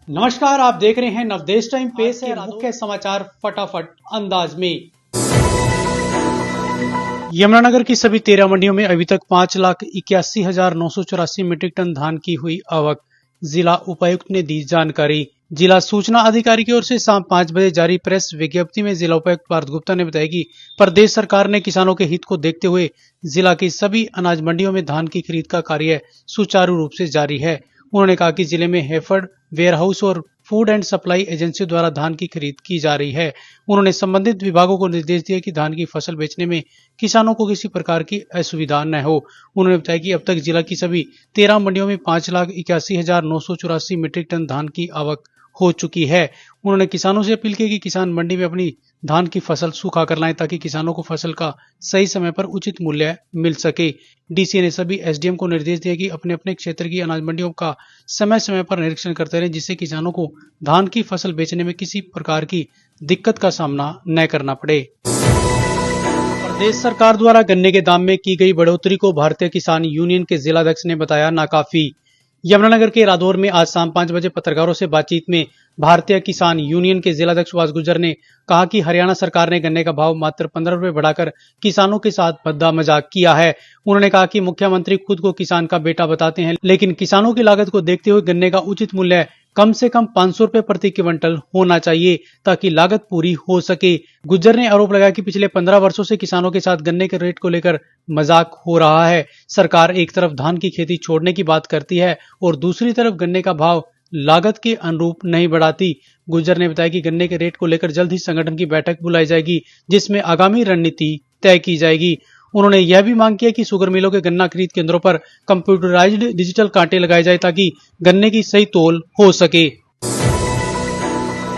नमस्कार, आप देख रहे हैं नवदेश टाइम। पेश है मुख्य समाचार फटाफट अंदाज में। यमुनानगर की सभी 13 मंडियों में अभी तक 5,81,984 मीट्रिक टन धान की हुई आवक। जिला उपायुक्त ने दी जानकारी। जिला सूचना अधिकारी की ओर से शाम 5 बजे जारी प्रेस विज्ञप्ति में जिला उपायुक्त पार्थ गुप्ता ने बताया कि प्रदेश सरकार ने किसानों के हित को देखते हुए जिला की सभी अनाज मंडियों में धान की खरीद का कार्य सुचारू रूप से जारी है। उन्होंने कहा कि जिले में हेफर्ड, वेयरहाउस और फूड एंड सप्लाई एजेंसी द्वारा धान की खरीद की जा रही है। उन्होंने संबंधित विभागों को निर्देश दिए कि धान की फसल बेचने में किसानों को किसी प्रकार की असुविधा न हो। उन्होंने बताया कि अब तक जिला की सभी 13 मंडियों में 5,81,984 मीट्रिक टन धान की आवक हो चुकी है। उन्होंने किसानों से अपील की कि किसान मंडी में अपनी धान की फसल सूखा कर लाएं ताकि किसानों को फसल का सही समय पर उचित मूल्य मिल सके। डीसी ने सभी एसडीएम को निर्देश दिया कि अपने अपने क्षेत्र की अनाज मंडियों का समय समय पर निरीक्षण करते रहें, जिससे किसानों को धान की फसल बेचने में किसी प्रकार की दिक्कत का सामना न करना पड़े। प्रदेश सरकार द्वारा गन्ने के दाम में की गई बढ़ोतरी को भारतीय किसान यूनियन के जिलाध्यक्ष ने बताया नाकाफी। यमुनानगर के रादौर में आज शाम 5 बजे पत्रकारों से बातचीत में भारतीय किसान यूनियन के जिलाध्यक्ष सुभाष गुर्जर ने कहा कि हरियाणा सरकार ने गन्ने का भाव मात्र 15 रुपए बढ़ाकर किसानों के साथ भद्दा मजाक किया है। उन्होंने कहा कि मुख्यमंत्री खुद को किसान का बेटा बताते हैं, लेकिन किसानों की लागत को देखते हुए गन्ने का उचित मूल्य कम से कम 500 रुपए प्रति क्विंटल होना चाहिए ताकि लागत पूरी हो सके। गुज्जर ने आरोप लगाया कि पिछले 15 वर्षों से किसानों के साथ गन्ने के रेट को लेकर मजाक हो रहा है। सरकार एक तरफ धान की खेती छोड़ने की बात करती है और दूसरी तरफ गन्ने का भाव लागत के अनुरूप नहीं बढ़ाती। गुज्जर ने बताया कि गन्ने के रेट को लेकर जल्द ही संगठन की बैठक बुलाई जाएगी, जिसमें आगामी रणनीति तय की जाएगी। उन्होंने यह भी मांग किया कि शुगर मिलों के गन्ना खरीद केंद्रों पर कंप्यूटराइज्ड डिजिटल कांटे लगाए जाए ताकि गन्ने की सही तौल हो सके।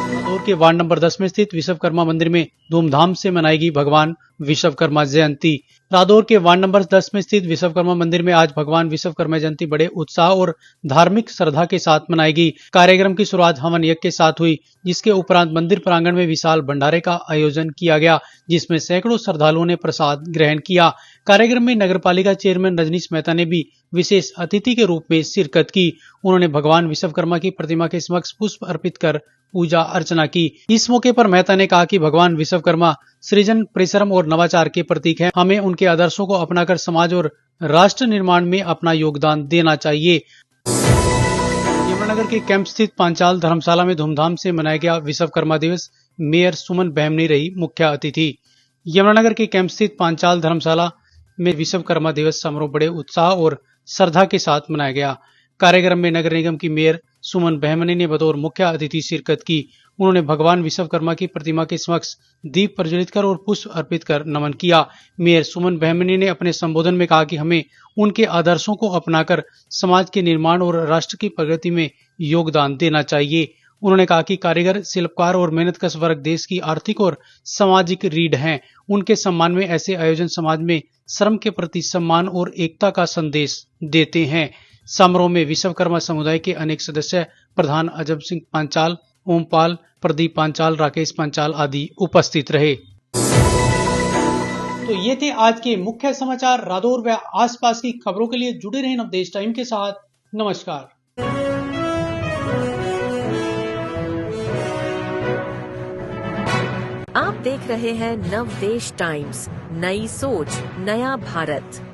रादौर के वार्ड नंबर 10 में स्थित विश्वकर्मा मंदिर में धूमधाम से मनाएगी भगवान विश्वकर्मा जयंती। रादौर के वार्ड नंबर 10 में स्थित विश्वकर्मा मंदिर में आज भगवान विश्वकर्मा जयंती बड़े उत्साह और धार्मिक श्रद्धा के साथ मनाएगी। कार्यक्रम की शुरुआत हवन यज्ञ के साथ हुई, जिसके उपरांत मंदिर प्रांगण में विशाल भंडारे का आयोजन किया गया, जिसमें सैकड़ों श्रद्धालुओं ने प्रसाद ग्रहण किया। कार्यक्रम में नगरपालिका चेयरमैन रजनीश मेहता ने भी विशेष अतिथि के रूप में शिरकत की। उन्होंने भगवान विश्वकर्मा की प्रतिमा के समक्ष पुष्प अर्पित कर पूजा अर्चना की। इस मौके पर मेहता ने कहा कि भगवान विश्वकर्मा सृजन, परिश्रम और नवाचार के प्रतीक हैं। हमें उनके आदर्शों को अपनाकर समाज और राष्ट्र निर्माण में अपना योगदान देना चाहिए। यमुनानगर के कैंप स्थित पांचाल धर्मशाला में धूमधाम से मनाया गया विश्वकर्मा दिवस। मेयर सुमन बहमनी रही मुख्य अतिथि। यमुनानगर के कैंप स्थित पांचाल धर्मशाला में विश्वकर्मा दिवस समारोह बड़े उत्साह और श्रद्धा के साथ मनाया गया। कार्यक्रम में नगर निगम की मेयर सुमन बहमनी ने बतौर मुख्य अतिथि शिरकत की। उन्होंने भगवान विश्वकर्मा की प्रतिमा के समक्ष दीप प्रज्वलित कर और पुष्प अर्पित कर नमन किया। मेयर सुमन बहमनी ने अपने संबोधन में कहा कि हमें उनके आदर्शों को अपनाकर समाज के निर्माण और राष्ट्र की प्रगति में योगदान देना चाहिए। उन्होंने कहा कि कारीगर, शिल्पकार और मेहनतकश वर्ग देश की आर्थिक और सामाजिक रीढ़ हैं। उनके सम्मान में ऐसे आयोजन समाज में श्रम के प्रति सम्मान और एकता का संदेश देते हैं। समारोह में विश्वकर्मा समुदाय के अनेक सदस्य, प्रधान अजब सिंह पांचाल, ओमपाल, प्रदीप पांचाल, राकेश पांचाल आदि उपस्थित रहे। तो ये थे आज के मुख्य समाचार। रादौर व आसपास की खबरों के लिए जुड़े रहें नवदेश टाइम के साथ। नमस्कार। आप देख रहे हैं नवदेश टाइम्स, नई सोच, नया भारत।